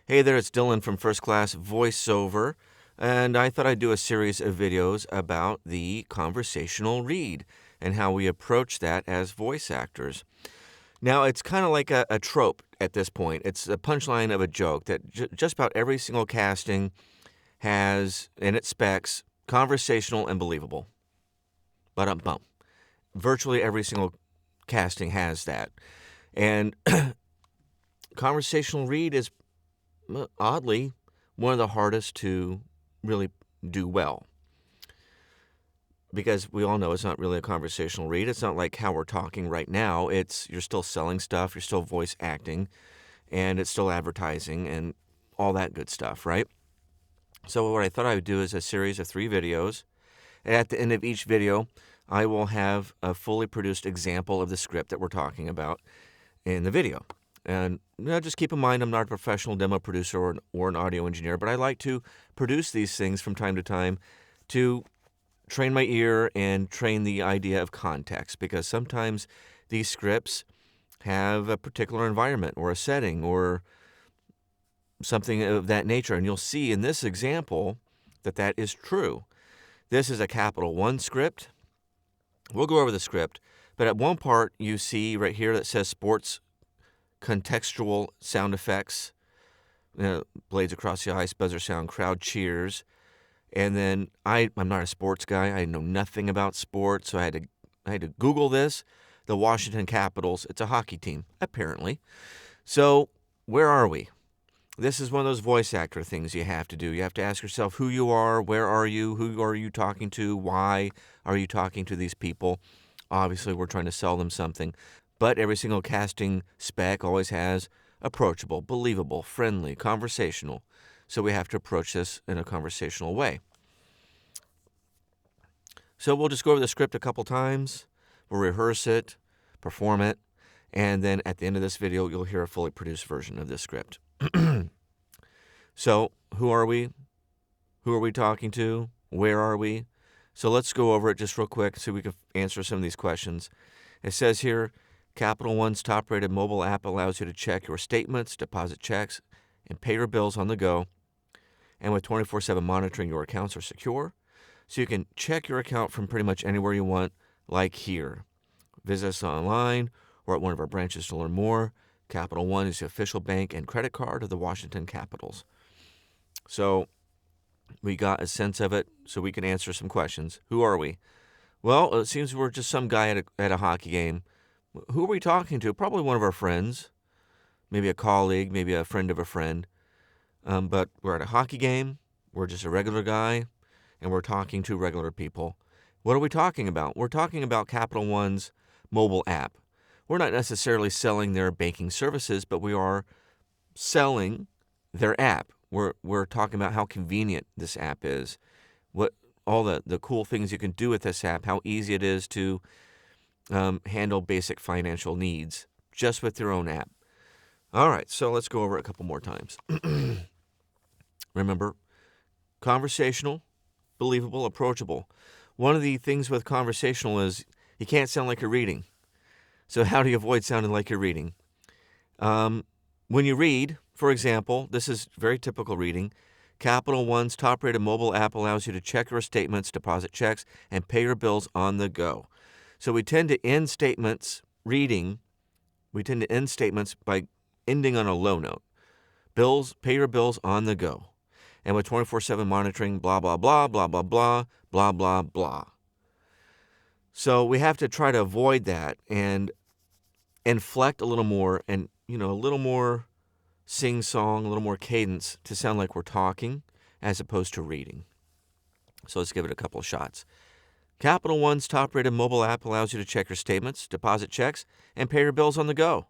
Hey there, it's Dylan from First Class Voiceover, and I thought I'd do a series of videos about the conversational read and how we approach that as voice actors. Now, it's kind of like a trope at this point. It's a punchline of a joke that just about every single casting has in its specs conversational and believable. But virtually every single casting has that. And conversational read is oddly one of the hardest to really do well, because we all know it's not really a conversational read. It's not like how we're talking right now. You're still selling stuff, you're still voice acting, and it's still advertising and all that good stuff, right? So what I thought I would do is a series of 3 videos. And at the end of each video, I will have a fully produced example of the script that we're talking about in the video. And just keep in mind, I'm not a professional demo producer or an audio engineer, but I like to produce these things from time to time to train my ear and train the idea of context, because sometimes these scripts have a particular environment or a setting or something of that nature. And you'll see in this example that that is true. This is a Capital One script. We'll go over the script, but at one part you see right here that says sports contextual sound effects, blades across the ice, buzzer sound, crowd cheers. And then I'm not a sports guy. I know nothing about sports, so I had to Google this. The Washington Capitals, it's a hockey team, apparently. So where are we? This is one of those voice actor things you have to do. You have to ask yourself who you are, where are you, who are you talking to, why are you talking to these people? Obviously, we're trying to sell them something. But every single casting spec always has approachable, believable, friendly, conversational. So we have to approach this in a conversational way. So we'll just go over the script a couple times. We'll rehearse it, perform it, and then at the end of this video, you'll hear a fully produced version of this script. So who are we? Who are we talking to? Where are we? So let's go over it just real quick so we can answer some of these questions. It says here, Capital One's top-rated mobile app allows you to check your statements, deposit checks, and pay your bills on the go. And with 24/7 monitoring, your accounts are secure. So you can check your account from pretty much anywhere you want, like here. Visit us online or at one of our branches to learn more. Capital One is the official bank and credit card of the Washington Capitals. So we got a sense of it so we can answer some questions. Who are we? Well, it seems we're just some guy at a hockey game. Who are we talking to? Probably one of our friends, maybe a colleague, maybe a friend of a friend. But we're at a hockey game. We're just a regular guy, and we're talking to regular people. What are we talking about? We're talking about Capital One's mobile app. We're not necessarily selling their banking services, but we are selling their app. We're talking about how convenient this app is, what all the cool things you can do with this app, how easy it is to handle basic financial needs just with your own app. All right, so let's go over it a couple more times. Remember, conversational, believable, approachable. One of the things with conversational is you can't sound like you're reading. So how do you avoid sounding like you're reading? When you read, for example, this is very typical reading. Capital One's top-rated mobile app allows you to check your statements, deposit checks, and pay your bills on the go. So we tend to end statements by ending on a low note. Pay your bills on the go. And with 24/7 monitoring, blah, blah, blah, blah, blah, blah, blah, blah, blah. So we have to try to avoid that and inflect a little more and, a little more sing-song, a little more cadence to sound like we're talking as opposed to reading. So let's give it a couple of shots. Capital One's top-rated mobile app allows you to check your statements, deposit checks, and pay your bills on the go.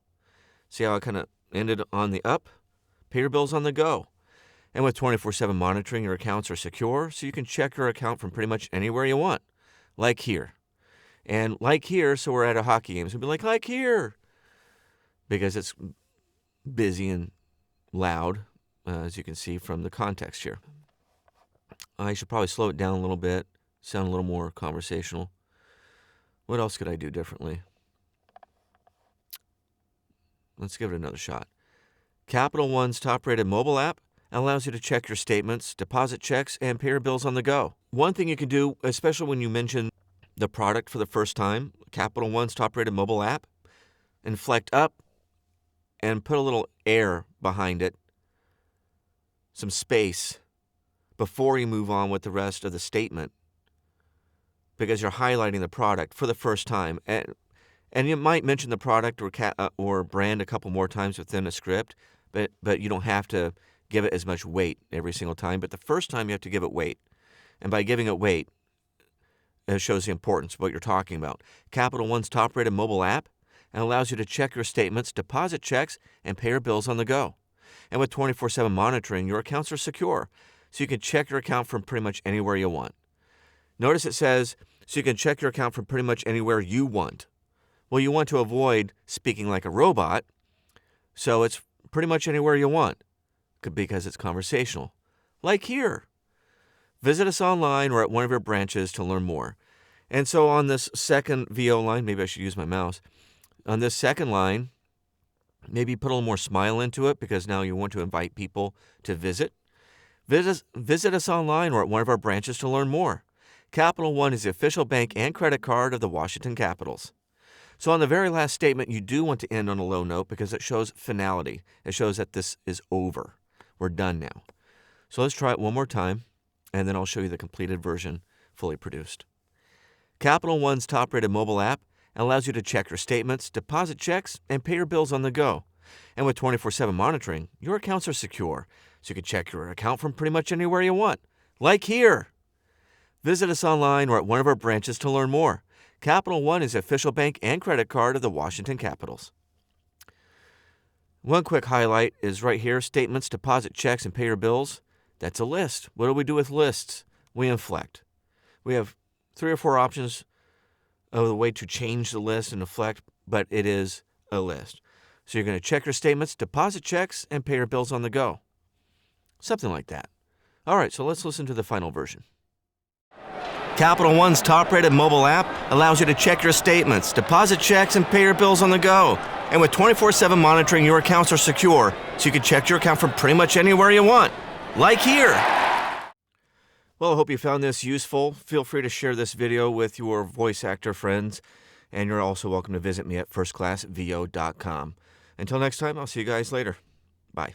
See how I kind of ended on the up? Pay your bills on the go. And with 24/7 monitoring, your accounts are secure, so you can check your account from pretty much anywhere you want, like here. And like here, so we're at a hockey game, so we'll be like here, because it's busy and loud, as you can see from the context here. I should probably slow it down a little bit, sound a little more conversational. What else could I do differently? Let's give it another shot. Capital One's top-rated mobile app allows you to check your statements, deposit checks, and pay your bills on the go. One thing you can do, especially when you mention the product for the first time, Capital One's top-rated mobile app, inflect up and put a little air behind it, some space, before you move on with the rest of the statement, because you're highlighting the product for the first time. And you might mention the product or brand a couple more times within a script, but you don't have to give it as much weight every single time. But the first time you have to give it weight. And by giving it weight, it shows the importance of what you're talking about. Capital One's top-rated mobile app and allows you to check your statements, deposit checks, and pay your bills on the go. And with 24/7 monitoring, your accounts are secure, so you can check your account from pretty much anywhere you want. Notice it says, so you can check your account from pretty much anywhere you want. Well, you want to avoid speaking like a robot, so it's pretty much anywhere you want, because it's conversational. Like here. Visit us online or at one of your branches to learn more. And so on this second VO line, maybe I should use my mouse. On this second line, maybe put a little more smile into it, because now you want to invite people to visit. Visit us online or at one of our branches to learn more. Capital One is the official bank and credit card of the Washington Capitals. So on the very last statement, you do want to end on a low note, because it shows finality. It shows that this is over. We're done now. So let's try it one more time, and then I'll show you the completed version fully produced. Capital One's top-rated mobile app allows you to check your statements, deposit checks, and pay your bills on the go. And with 24/7 monitoring, your accounts are secure, so you can check your account from pretty much anywhere you want. Like here. Visit us online or at one of our branches to learn more. Capital One is the official bank and credit card of the Washington Capitals. One quick highlight is right here, statements, deposit checks, and pay your bills. That's a list. What do we do with lists? We inflect. We have 3 or 4 options of the way to change the list and inflect, but it is a list. So you're going to check your statements, deposit checks, and pay your bills on the go. Something like that. All right, so let's listen to the final version. Capital One's top-rated mobile app allows you to check your statements, deposit checks, and pay your bills on the go. And with 24/7 monitoring, your accounts are secure, so you can check your account from pretty much anywhere you want. Like here. Well, I hope you found this useful. Feel free to share this video with your voice actor friends, and you're also welcome to visit me at firstclassvo.com. Until next time, I'll see you guys later. Bye.